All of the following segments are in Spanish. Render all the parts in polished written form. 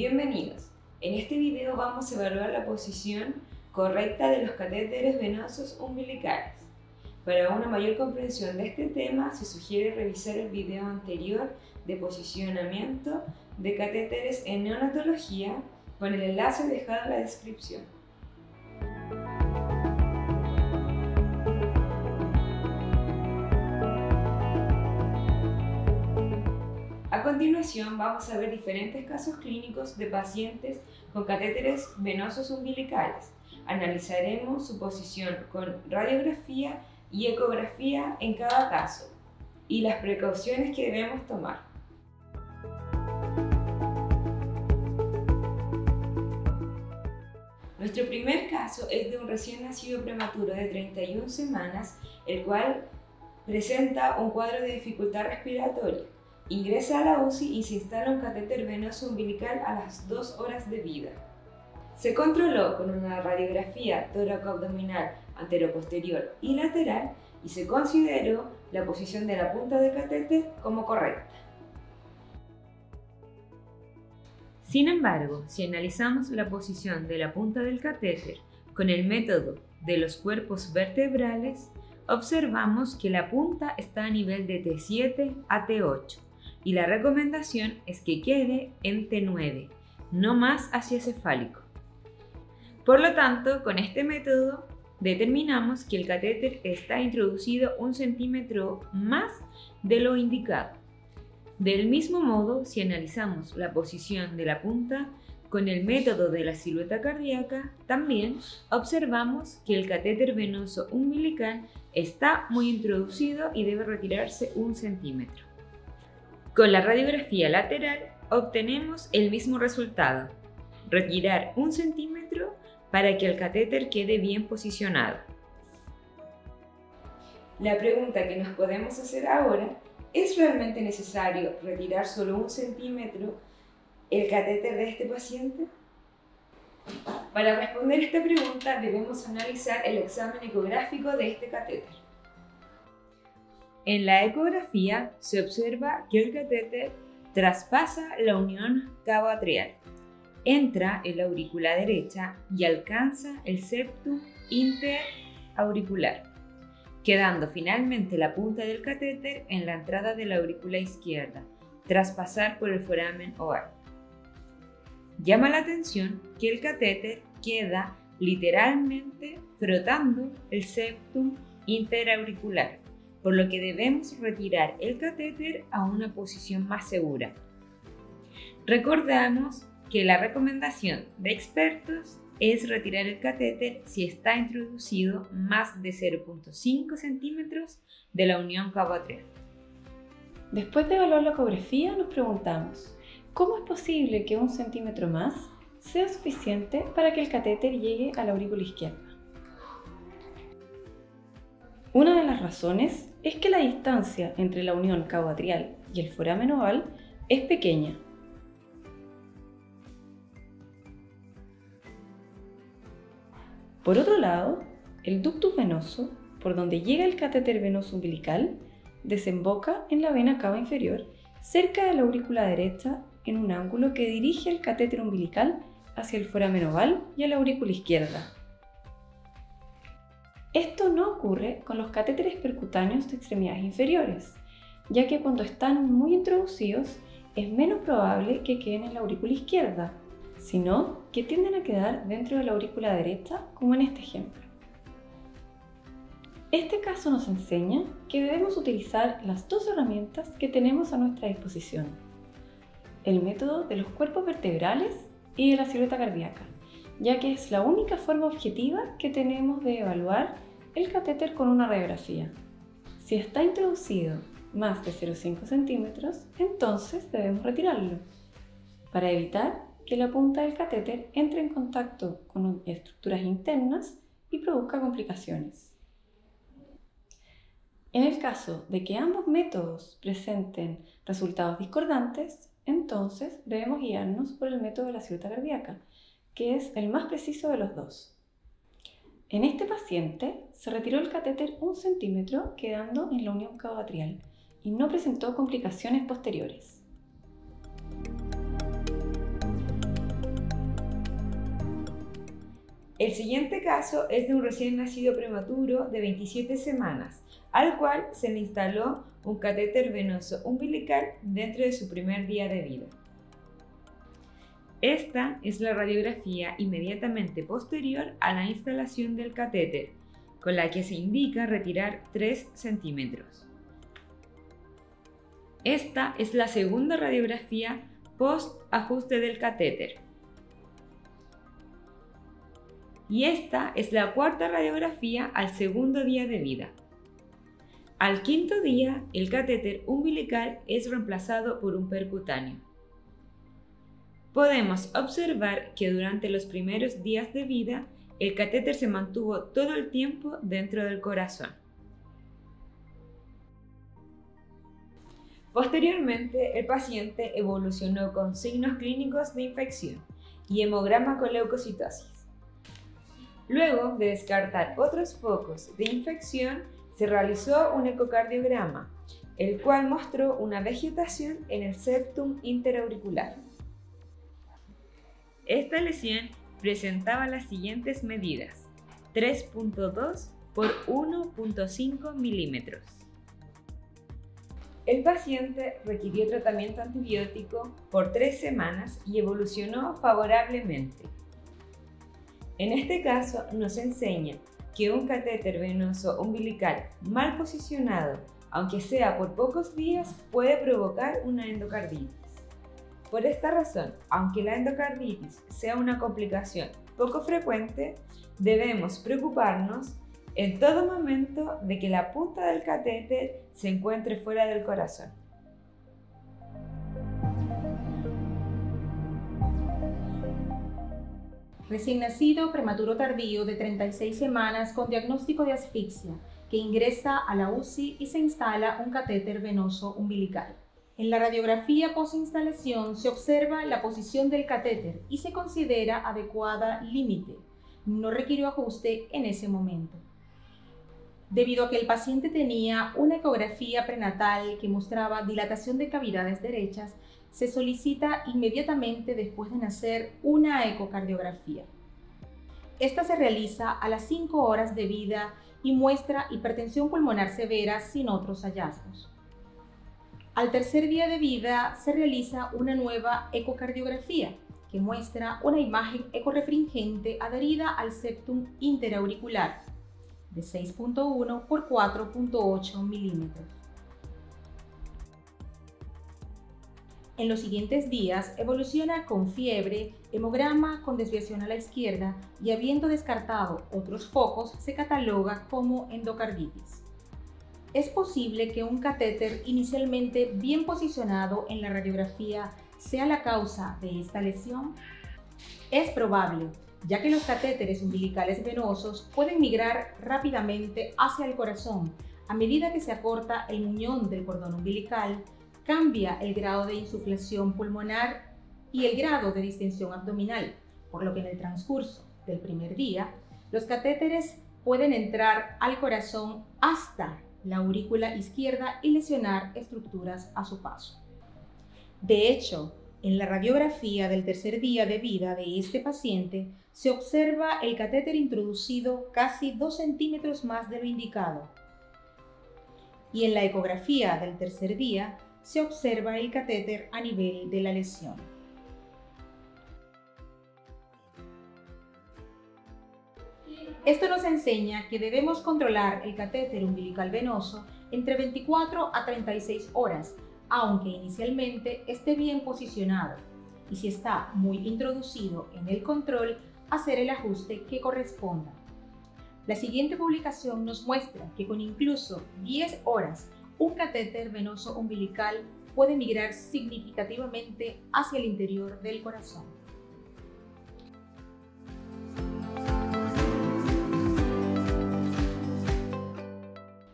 Bienvenidos. En este video vamos a evaluar la posición correcta de los catéteres venosos umbilicales. Para una mayor comprensión de este tema, se sugiere revisar el video anterior de posicionamiento de catéteres en neonatología con el enlace dejado en la descripción. A continuación vamos a ver diferentes casos clínicos de pacientes con catéteres venosos umbilicales. Analizaremos su posición con radiografía y ecografía en cada caso y las precauciones que debemos tomar. Nuestro primer caso es de un recién nacido prematuro de 31 semanas, el cual presenta un cuadro de dificultad respiratoria. Ingresa a la UCI y se instala un catéter venoso umbilical a las 2 horas de vida. Se controló con una radiografía tóraco-abdominal anteroposterior y lateral y se consideró la posición de la punta del catéter como correcta. Sin embargo, si analizamos la posición de la punta del catéter con el método de los cuerpos vertebrales, observamos que la punta está a nivel de T7 a T8 y la recomendación es que quede en T9, no más hacia cefálico. Por lo tanto, con este método determinamos que el catéter está introducido 1 centímetro más de lo indicado. Del mismo modo, si analizamos la posición de la punta con el método de la silueta cardíaca, también observamos que el catéter venoso umbilical está muy introducido y debe retirarse 1 centímetro. Con la radiografía lateral obtenemos el mismo resultado, retirar 1 centímetro para que el catéter quede bien posicionado. La pregunta que nos podemos hacer ahora: ¿es realmente necesario retirar solo 1 centímetro el catéter de este paciente? Para responder esta pregunta debemos analizar el examen ecográfico de este catéter. En la ecografía se observa que el catéter traspasa la unión cabo-atrial, entra en la aurícula derecha y alcanza el septum interauricular, quedando finalmente la punta del catéter en la entrada de la aurícula izquierda, tras pasar por el foramen oval. Llama la atención que el catéter queda literalmente frotando el septum interauricular, por lo que debemos retirar el catéter a una posición más segura. Recordamos que la recomendación de expertos es retirar el catéter si está introducido más de 0,5 centímetros de la unión cabo-atrial. Después de evaluar la ecografía, nos preguntamos: ¿cómo es posible que 1 centímetro más sea suficiente para que el catéter llegue a la aurícula izquierda? Una de las razones es que la distancia entre la unión cabo-atrial y el foramen oval es pequeña. Por otro lado, el ductus venoso, por donde llega el catéter venoso umbilical, desemboca en la vena cava inferior, cerca de la aurícula derecha, en un ángulo que dirige el catéter umbilical hacia el foramen oval y a la aurícula izquierda. Esto no ocurre con los catéteres percutáneos de extremidades inferiores, ya que cuando están muy introducidos es menos probable que queden en la aurícula izquierda, sino que tienden a quedar dentro de la aurícula derecha, como en este ejemplo. Este caso nos enseña que debemos utilizar las dos herramientas que tenemos a nuestra disposición: el método de los cuerpos vertebrales y de la silueta cardíaca, ya que es la única forma objetiva que tenemos de evaluar el catéter con una radiografía. Si está introducido más de 0,5 centímetros, entonces debemos retirarlo, para evitar que la punta del catéter entre en contacto con estructuras internas y produzca complicaciones. En el caso de que ambos métodos presenten resultados discordantes, entonces debemos guiarnos por el método de la silueta cardíaca, que es el más preciso de los dos. En este paciente se retiró el catéter 1 centímetro quedando en la unión cabo-atrial y no presentó complicaciones posteriores. El siguiente caso es de un recién nacido prematuro de 27 semanas, al cual se le instaló un catéter venoso umbilical dentro de su primer día de vida. Esta es la radiografía inmediatamente posterior a la instalación del catéter, con la que se indica retirar 3 centímetros. Esta es la segunda radiografía post-ajuste del catéter. Y esta es la cuarta radiografía al segundo día de vida. Al quinto día, el catéter umbilical es reemplazado por un percutáneo. Podemos observar que durante los primeros días de vida, el catéter se mantuvo todo el tiempo dentro del corazón. Posteriormente, el paciente evolucionó con signos clínicos de infección y hemograma con leucocitosis. Luego de descartar otros focos de infección, se realizó un ecocardiograma, el cual mostró una vegetación en el septum interauricular. Esta lesión presentaba las siguientes medidas: 3.2 por 1.5 milímetros. El paciente requirió tratamiento antibiótico por 3 semanas y evolucionó favorablemente. En este caso nos enseña que un catéter venoso umbilical mal posicionado, aunque sea por pocos días, puede provocar una endocarditis. Por esta razón, aunque la endocarditis sea una complicación poco frecuente, debemos preocuparnos en todo momento de que la punta del catéter se encuentre fuera del corazón. Recién nacido prematuro tardío de 36 semanas con diagnóstico de asfixia, que ingresa a la UCI y se instala un catéter venoso umbilical. En la radiografía postinstalación se observa la posición del catéter y se considera adecuada límite. No requirió ajuste en ese momento. Debido a que el paciente tenía una ecografía prenatal que mostraba dilatación de cavidades derechas, se solicita inmediatamente después de nacer una ecocardiografía. Esta se realiza a las 5 horas de vida y muestra hipertensión pulmonar severa sin otros hallazgos. Al tercer día de vida se realiza una nueva ecocardiografía que muestra una imagen ecorrefringente adherida al septum interauricular de 6.1 por 4.8 milímetros. En los siguientes días evoluciona con fiebre, hemograma con desviación a la izquierda y habiendo descartado otros focos se cataloga como endocarditis. Es posible que un catéter inicialmente bien posicionado en la radiografía sea la causa de esta lesión. Es probable, ya que los catéteres umbilicales venosos pueden migrar rápidamente hacia el corazón a medida que se acorta el muñón del cordón umbilical, cambia el grado de insuflación pulmonar y el grado de distensión abdominal, por lo que en el transcurso del primer día, los catéteres pueden entrar al corazón hasta la aurícula izquierda y lesionar estructuras a su paso. De hecho, en la radiografía del tercer día de vida de este paciente, se observa el catéter introducido casi 2 centímetros más de lo indicado. Y en la ecografía del tercer día, se observa el catéter a nivel de la lesión. Esto nos enseña que debemos controlar el catéter umbilical venoso entre 24 a 36 horas, aunque inicialmente esté bien posicionado, y si está muy introducido en el control, hacer el ajuste que corresponda. La siguiente publicación nos muestra que con incluso 10 horas, un catéter venoso umbilical puede migrar significativamente hacia el interior del corazón.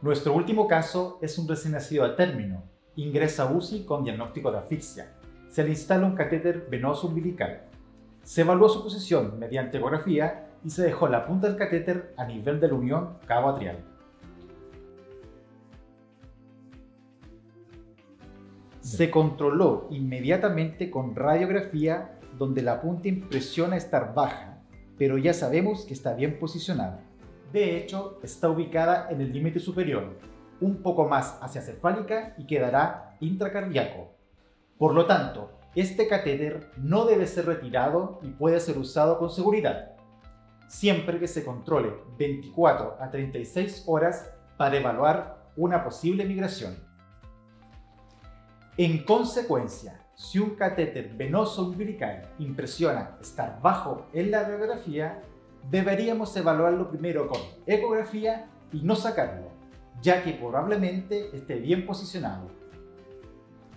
Nuestro último caso es un recién nacido a término. Ingresa a UCI con diagnóstico de asfixia. Se le instala un catéter venoso umbilical. Se evaluó su posición mediante ecografía y se dejó la punta del catéter a nivel de la unión cabo-atrial. Se controló inmediatamente con radiografía donde la punta impresiona estar baja pero ya sabemos que está bien posicionada. De hecho, está ubicada en el límite superior, un poco más hacia cefálica y quedará intracardíaco. Por lo tanto, este catéter no debe ser retirado y puede ser usado con seguridad, siempre que se controle 24 a 36 horas para evaluar una posible migración. En consecuencia, si un catéter venoso umbilical impresiona estar bajo en la radiografía, deberíamos evaluarlo primero con ecografía y no sacarlo, ya que probablemente esté bien posicionado.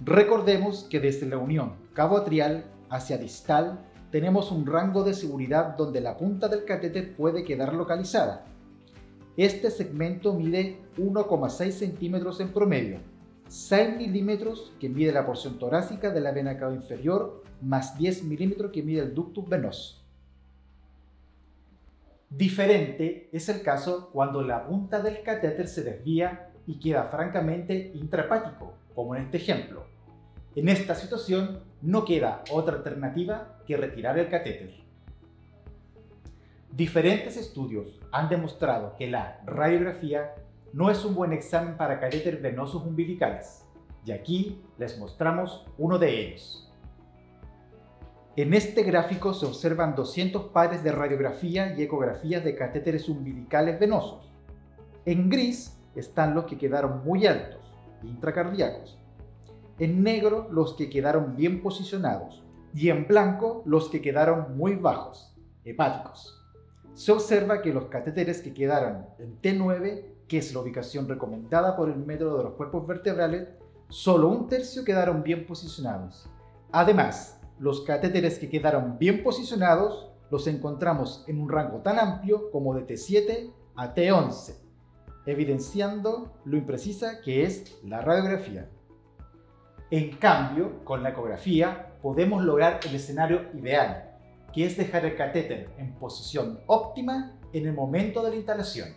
Recordemos que desde la unión cabo-atrial hacia distal tenemos un rango de seguridad donde la punta del catéter puede quedar localizada. Este segmento mide 1,6 centímetros en promedio, 6 milímetros que mide la porción torácica de la vena cava inferior, más 10 milímetros que mide el ductus venoso. Diferente es el caso cuando la punta del catéter se desvía y queda francamente intrahepático, como en este ejemplo. En esta situación no queda otra alternativa que retirar el catéter. Diferentes estudios han demostrado que la radiografía no es un buen examen para catéteres venosos umbilicales, y aquí les mostramos uno de ellos. En este gráfico se observan 200 pares de radiografía y ecografías de catéteres umbilicales venosos. En gris están los que quedaron muy altos, intracardíacos. En negro los que quedaron bien posicionados y en blanco los que quedaron muy bajos, hepáticos. Se observa que los catéteres que quedaron en T9, que es la ubicación recomendada por el método de los cuerpos vertebrales, solo un tercio quedaron bien posicionados. Además, los catéteres que quedaron bien posicionados los encontramos en un rango tan amplio como de T7 a T11, evidenciando lo imprecisa que es la radiografía. En cambio, con la ecografía podemos lograr el escenario ideal, que es dejar el catéter en posición óptima en el momento de la instalación,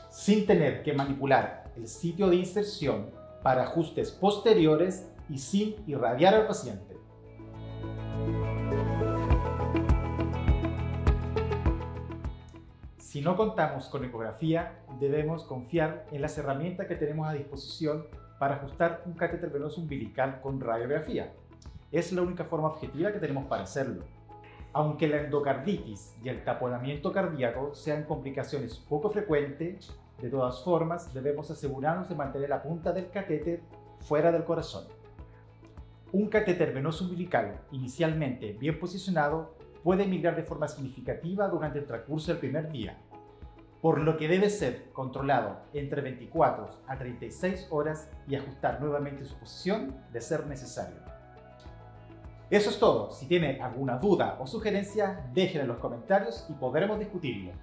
sin tener que manipular el sitio de inserción para ajustes posteriores y sin irradiar al paciente. Si no contamos con ecografía, debemos confiar en las herramientas que tenemos a disposición para ajustar un catéter venoso umbilical con radiografía. Es la única forma objetiva que tenemos para hacerlo. Aunque la endocarditis y el taponamiento cardíaco sean complicaciones poco frecuentes, de todas formas debemos asegurarnos de mantener la punta del catéter fuera del corazón. Un catéter venoso umbilical inicialmente bien posicionado puede migrar de forma significativa durante el transcurso del primer día, por lo que debe ser controlado entre 24 a 36 horas y ajustar nuevamente su posición de ser necesario. Eso es todo. Si tiene alguna duda o sugerencia, déjenla en los comentarios y podremos discutirlo.